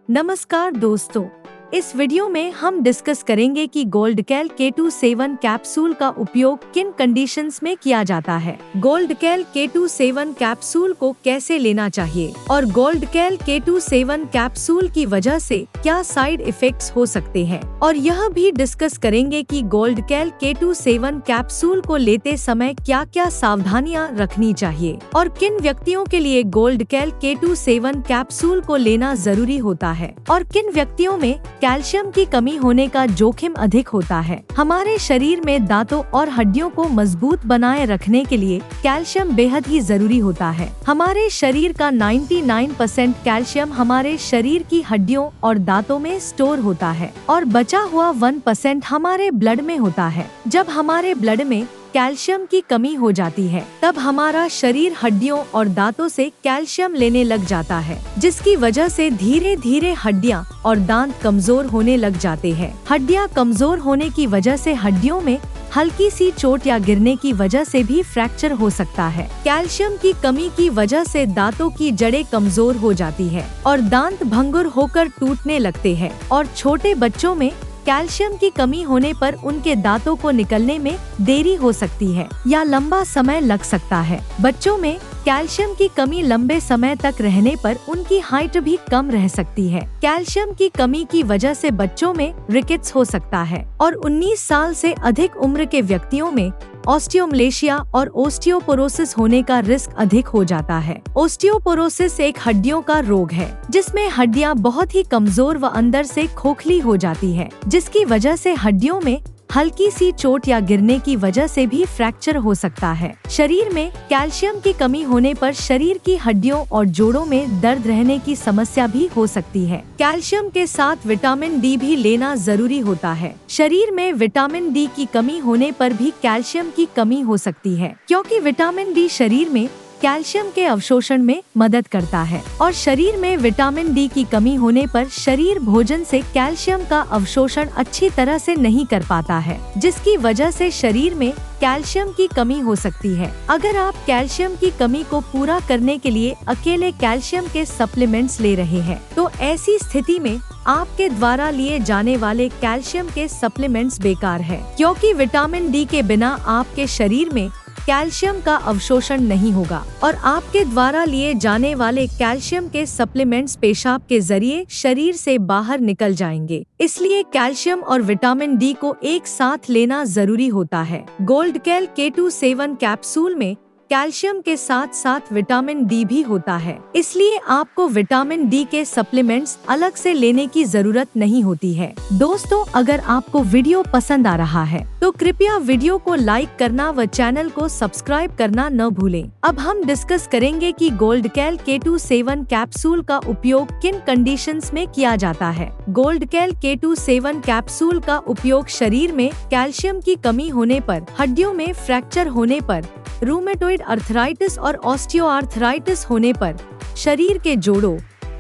नमस्कार दोस्तों, इस वीडियो में हम डिस्कस करेंगे कि गोल्डकैल K27 कैप्सूल का उपयोग किन कंडीशंस में किया जाता है। गोल्डकैल K27 कैप्सूल को कैसे लेना चाहिए और गोल्डकैल K27 कैप्सूल की वजह से क्या साइड इफेक्ट्स हो सकते हैं, और यह भी डिस्कस करेंगे कि गोल्डकैल K27 कैप्सूल को लेते समय क्या क्या सावधानियां रखनी चाहिए और किन व्यक्तियों के लिए गोल्डकैल K27 कैप्सूल को लेना जरूरी होता है और किन व्यक्तियों में कैल्शियम की कमी होने का जोखिम अधिक होता है। हमारे शरीर में दांतों और हड्डियों को मजबूत बनाए रखने के लिए कैल्शियम बेहद ही जरूरी होता है। हमारे शरीर का 99% कैल्शियम हमारे शरीर की हड्डियों और दांतों में स्टोर होता है और बचा हुआ 1% हमारे ब्लड में होता है। जब हमारे ब्लड में कैल्शियम की कमी हो जाती है तब हमारा शरीर हड्डियों और दांतों से कैल्शियम लेने लग जाता है, जिसकी वजह से धीरे धीरे हड्डियां और दांत कमजोर होने लग जाते हैं। हड्डियां कमजोर होने की वजह से हड्डियों में हल्की सी चोट या गिरने की वजह से भी फ्रैक्चर हो सकता है। कैल्शियम की कमी की वजह से दांतों की जड़ें कमजोर हो जाती है और दांत भंगुर होकर टूटने लगते हैं, और छोटे बच्चों में कैल्शियम की कमी होने पर उनके दांतों को निकलने में देरी हो सकती है या लंबा समय लग सकता है। बच्चों में कैल्शियम की कमी लंबे समय तक रहने पर उनकी हाइट भी कम रह सकती है। कैल्शियम की कमी की वजह से बच्चों में रिकेट्स हो सकता है और 19 साल से अधिक उम्र के व्यक्तियों में ऑस्टियोमलेशिया और ओस्टियोपोरोसिस होने का रिस्क अधिक हो जाता है। ओस्टियोपोरोसिस एक हड्डियों का रोग है जिसमें हड्डियां बहुत ही कमजोर व अंदर से खोखली हो जाती है, जिसकी वजह से हड्डियों में हल्की सी चोट या गिरने की वजह से भी फ्रैक्चर हो सकता है। शरीर में कैल्शियम की कमी होने पर शरीर की हड्डियों और जोड़ों में दर्द रहने की समस्या भी हो सकती है। कैल्शियम के साथ विटामिन डी भी लेना जरूरी होता है। शरीर में विटामिन डी की कमी होने पर भी कैल्शियम की कमी हो सकती है, क्योंकि विटामिन डी शरीर में कैल्शियम के अवशोषण में मदद करता है, और शरीर में विटामिन डी की कमी होने पर शरीर भोजन से कैल्शियम का अवशोषण अच्छी तरह से नहीं कर पाता है, जिसकी वजह से शरीर में कैल्शियम की कमी हो सकती है। अगर आप कैल्शियम की कमी को पूरा करने के लिए अकेले कैल्शियम के सप्लीमेंट्स ले रहे हैं, तो ऐसी स्थिति में आपके द्वारा लिए जाने वाले कैल्शियम के सप्लीमेंट्स बेकार है, क्योंकि विटामिन डी के बिना आपके शरीर में कैल्शियम का अवशोषण नहीं होगा और आपके द्वारा लिए जाने वाले कैल्शियम के सप्लीमेंट्स पेशाब के जरिए शरीर से बाहर निकल जाएंगे। इसलिए कैल्शियम और विटामिन डी को एक साथ लेना जरूरी होता है। गोल्डकैल K27 कैप्सूल में कैल्शियम के साथ साथ विटामिन डी भी होता है, इसलिए आपको विटामिन डी के सप्लीमेंट्स अलग से लेने की जरूरत नहीं होती है। दोस्तों, अगर आपको वीडियो पसंद आ रहा है तो कृपया वीडियो को लाइक करना व चैनल को सब्सक्राइब करना न भूलें। अब हम डिस्कस करेंगे कि गोल्डकैल K27 कैप्सूल का उपयोग किन कंडीशंस में किया जाता है। गोल्डकैल K27 कैप्सूल का उपयोग शरीर में कैल्शियम की कमी होने पर, हड्डियों में फ्रैक्चर होने पर, रूमेटॉइड अर्थराइटिस और ऑस्टियोआर्थराइटिस होने पर, शरीर के जोड़ों,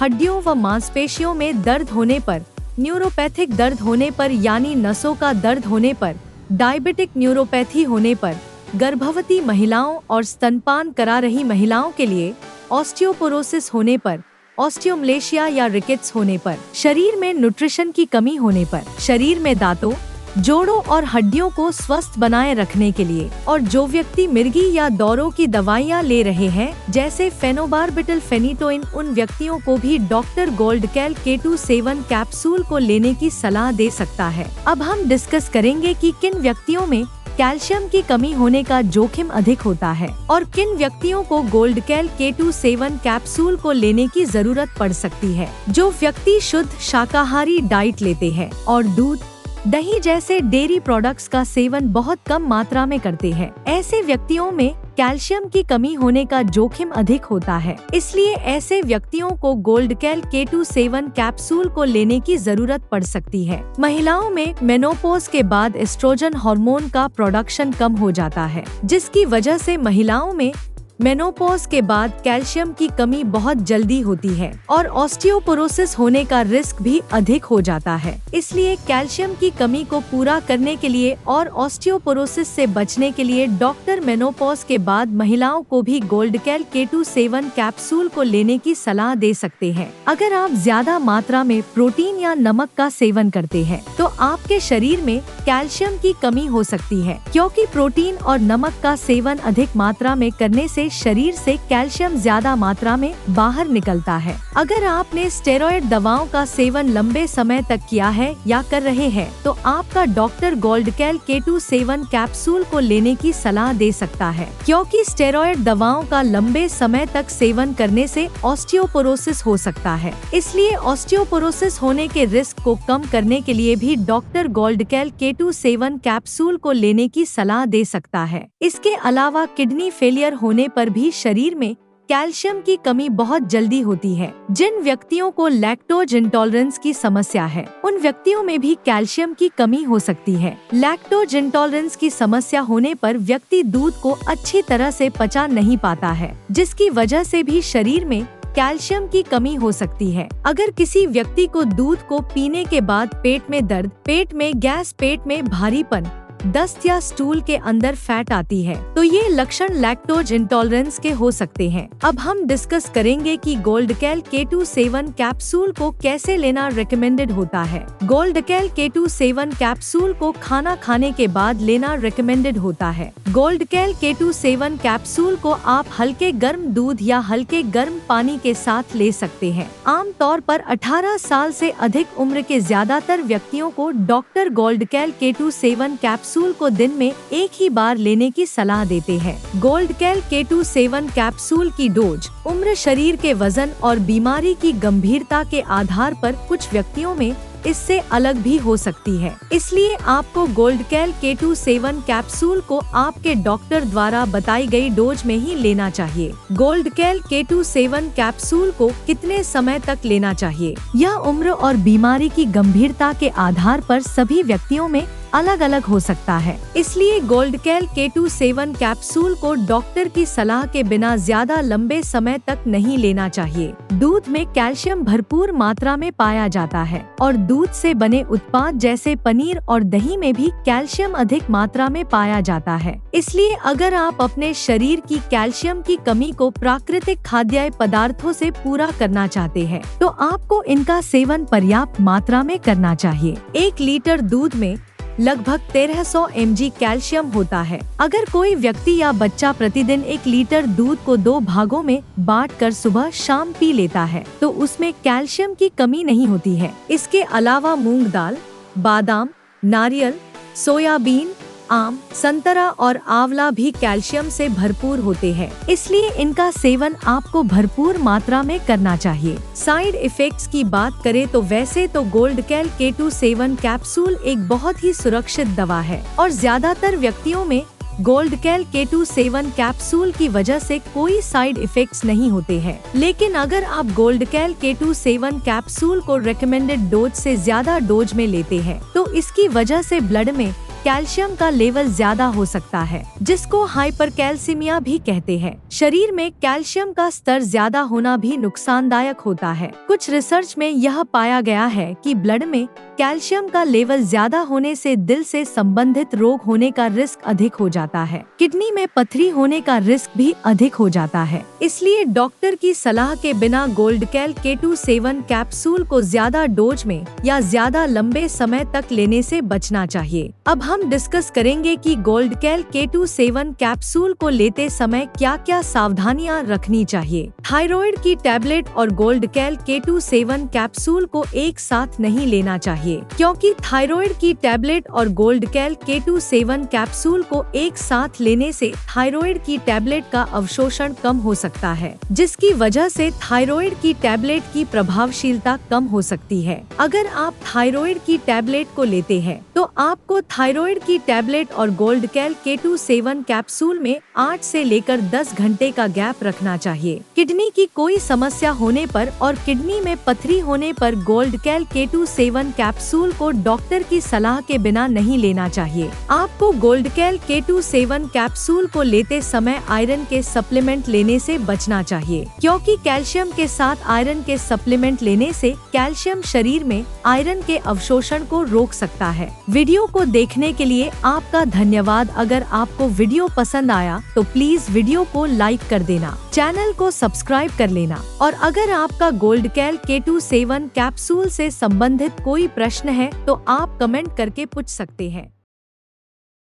हड्डियों व मांसपेशियों में दर्द होने पर, न्यूरोपैथिक दर्द होने पर यानी नसों का दर्द होने पर, डायबिटिक न्यूरोपैथी होने पर, गर्भवती महिलाओं और स्तनपान करा रही महिलाओं के लिए ऑस्टियोपोरोसिस होने पर, ऑस्टियोमलेशिया या रिकेट्स होने पर, शरीर में न्यूट्रिशन की कमी होने पर, शरीर में दांतों, जोड़ों और हड्डियों को स्वस्थ बनाए रखने के लिए, और जो व्यक्ति मिर्गी या दौरों की दवाइयाँ ले रहे हैं जैसे फेनोबार्बिटल फेनिटोइन, उन व्यक्तियों को भी डॉक्टर गोल्डकैल K27 कैप्सूल को लेने की सलाह दे सकता है। अब हम डिस्कस करेंगे कि किन व्यक्तियों में कैल्शियम की कमी होने का जोखिम अधिक होता है और किन व्यक्तियों को गोल्डकैल K27 कैप्सूल को लेने की जरूरत पड़ सकती है। जो व्यक्ति शुद्ध शाकाहारी डाइट लेते हैं और दूध, दही जैसे डेयरी प्रोडक्ट्स का सेवन बहुत कम मात्रा में करते हैं, ऐसे व्यक्तियों में कैल्शियम की कमी होने का जोखिम अधिक होता है। इसलिए ऐसे व्यक्तियों को गोल्डकैल K27 कैप्सूल को लेने की जरूरत पड़ सकती है। महिलाओं में मेनोपॉज के बाद एस्ट्रोजन हार्मोन का प्रोडक्शन कम हो जाता है, जिसकी वजह से महिलाओं में मेनोपॉज के बाद कैल्शियम की कमी बहुत जल्दी होती है और ऑस्टियोपोरोसिस होने का रिस्क भी अधिक हो जाता है। इसलिए कैल्शियम की कमी को पूरा करने के लिए और ऑस्टियोपोरोसिस से बचने के लिए डॉक्टर मेनोपॉज के बाद महिलाओं को भी गोल्डकैल K27 कैप्सूल को लेने की सलाह दे सकते हैं। अगर आप ज्यादा मात्रा में प्रोटीन या नमक का सेवन करते हैं तो आपके शरीर में कैल्शियम की कमी हो सकती है, क्योंकि प्रोटीन और नमक का सेवन अधिक मात्रा में करने से शरीर से कैल्शियम ज्यादा मात्रा में बाहर निकलता है। अगर आपने स्टेरॉयड दवाओं का सेवन लंबे समय तक किया है या कर रहे हैं तो आपका डॉक्टर गोल्डकैल K27 कैप्सूल को लेने की सलाह दे सकता है, क्योंकि स्टेरॉयड दवाओं का लंबे समय तक सेवन करने से ऑस्टियोपोरोसिस हो सकता है। इसलिए ऑस्टियोपोरोसिस होने के रिस्क को कम करने के लिए भी डॉक्टर गोल्डकैल K27 कैप्सूल को लेने की सलाह दे सकता है। इसके अलावा किडनी फेलियर होने पर भी शरीर में कैल्शियम की कमी बहुत जल्दी होती है। जिन व्यक्तियों को लैक्टोज इंटॉलरेंस की समस्या है उन व्यक्तियों में भी कैल्शियम की कमी हो सकती है। लैक्टोज इंटॉलरेंस की समस्या होने पर व्यक्ति दूध को अच्छी तरह से पचा नहीं पाता है, जिसकी वजह से भी शरीर में कैल्शियम की कमी हो सकती है। अगर किसी व्यक्ति को दूध को पीने के बाद पेट में दर्द, पेट में गैस, पेट में भारीपन, दस्त या स्टूल के अंदर फैट आती है तो ये लक्षण लैक्टोज इंटॉलरेंस के हो सकते हैं। अब हम डिस्कस करेंगे कि गोल्डकैल K27 कैप्सूल को कैसे लेना रिकमेंडेड होता है। गोल्डकैल K27 कैप्सूल को खाना खाने के बाद लेना रिकमेंडेड होता है। गोल्डकैल K27 कैप्सूल को आप हल्के गर्म दूध या हल्के गर्म पानी के साथ ले सकते हैं। आमतौर पर 18 साल से अधिक उम्र के ज्यादातर व्यक्तियों को डॉक्टर गोल्डकैल K27 कैप्सूल को दिन में एक ही बार लेने की सलाह देते हैं। गोल्डकैल K27 कैप्सूल की डोज उम्र, शरीर के वजन और बीमारी की गंभीरता के आधार पर कुछ व्यक्तियों में इससे अलग भी हो सकती है। इसलिए आपको गोल्डकैल K27 कैप्सूल को आपके डॉक्टर द्वारा बताई गई डोज में ही लेना चाहिए। गोल्डकैल K27 कैप्सूल को कितने समय तक लेना चाहिए, यह उम्र और बीमारी की गंभीरता के आधार पर सभी व्यक्तियों में अलग अलग हो सकता है। इसलिए गोल्डकैल K27 कैप्सूल को डॉक्टर की सलाह के बिना ज्यादा लंबे समय तक नहीं लेना चाहिए। दूध में कैल्शियम भरपूर मात्रा में पाया जाता है और दूध से बने उत्पाद जैसे पनीर और दही में भी कैल्शियम अधिक मात्रा में पाया जाता है। इसलिए अगर आप अपने शरीर की कैल्शियम की कमी को प्राकृतिक खाद्य पदार्थों से पूरा करना चाहते हैं तो आपको इनका सेवन पर्याप्त मात्रा में करना चाहिए। 1 लीटर दूध में लगभग 1300 mg कैल्शियम होता है। अगर कोई व्यक्ति या बच्चा प्रतिदिन 1 लीटर दूध को 2 भागों में बांटकर सुबह शाम पी लेता है तो उसमें कैल्शियम की कमी नहीं होती है। इसके अलावा मूंग दाल, बादाम, नारियल, सोयाबीन, आम, संतरा और आंवला भी कैल्शियम से भरपूर होते हैं। इसलिए इनका सेवन आपको भरपूर मात्रा में करना चाहिए। साइड इफेक्ट्स की बात करें तो वैसे तो गोल्डकैल K27 कैप्सूल एक बहुत ही सुरक्षित दवा है और ज्यादातर व्यक्तियों में गोल्डकैल K27 कैप्सूल की वजह से कोई साइड इफेक्ट्स नहीं होते हैं। लेकिन अगर आप गोल्डकैल K27 कैप्सूल को रिकमेंडेड डोज से ज्यादा डोज में लेते हैं तो इसकी वजह से ब्लड में कैल्शियम का लेवल ज्यादा हो सकता है, जिसको हाइपरकैल्सीमिया भी कहते हैं। शरीर में कैल्शियम का स्तर ज्यादा होना भी नुकसानदायक होता है। कुछ रिसर्च में यह पाया गया है कि ब्लड में कैल्शियम का लेवल ज्यादा होने से दिल से संबंधित रोग होने का रिस्क अधिक हो जाता है। किडनी में पथरी होने का रिस्क भी अधिक हो जाता है। इसलिए डॉक्टर की सलाह के बिना गोल्डकैल K27 कैप्सूल को ज्यादा डोज में या ज्यादा लंबे समय तक लेने से बचना चाहिए। अब हम डिस्कस करेंगे कि गोल्डकैल K27 कैप्सूल को लेते समय क्या क्या सावधानियां रखनी चाहिए। थायराइड की टैबलेट और गोल्डकैल K27 कैप्सूल को एक साथ नहीं लेना चाहिए, क्योंकि थायराइड की टैबलेट और गोल्डकैल K27 कैप्सूल को एक साथ लेने से थायराइड की टैबलेट का अवशोषण कम हो सकता है, जिसकी वजह से थायराइड की टैबलेट की प्रभावशीलता कम हो सकती है। अगर आप थायराइड की टैबलेट को लेते हैं तो आपको थायराइड की टैबलेट और गोल्ड कैल K27 कैप्सूल में 8 से लेकर 10 घंटे का गैप रखना चाहिए। किडनी की कोई समस्या होने पर और किडनी में पथरी होने पर गोल्ड कैल K27 कैप्सूल को डॉक्टर की सलाह के बिना नहीं लेना चाहिए। आपको गोल्ड कैल K27 कैप्सूल को लेते समय आयरन के सप्लीमेंट लेने से बचना चाहिए, क्योंकि कैल्शियम के साथ आयरन के सप्लीमेंट लेने से कैल्शियम शरीर में आयरन के अवशोषण को रोक सकता है। वीडियो को देखने के लिए आपका धन्यवाद। अगर आपको वीडियो पसंद आया तो प्लीज वीडियो को लाइक कर देना, चैनल को सब्सक्राइब कर लेना और अगर आपका गोल्ड कैल K27 कैप्सूल से संबंधित कोई प्रश्न है तो आप कमेंट करके पूछ सकते हैं।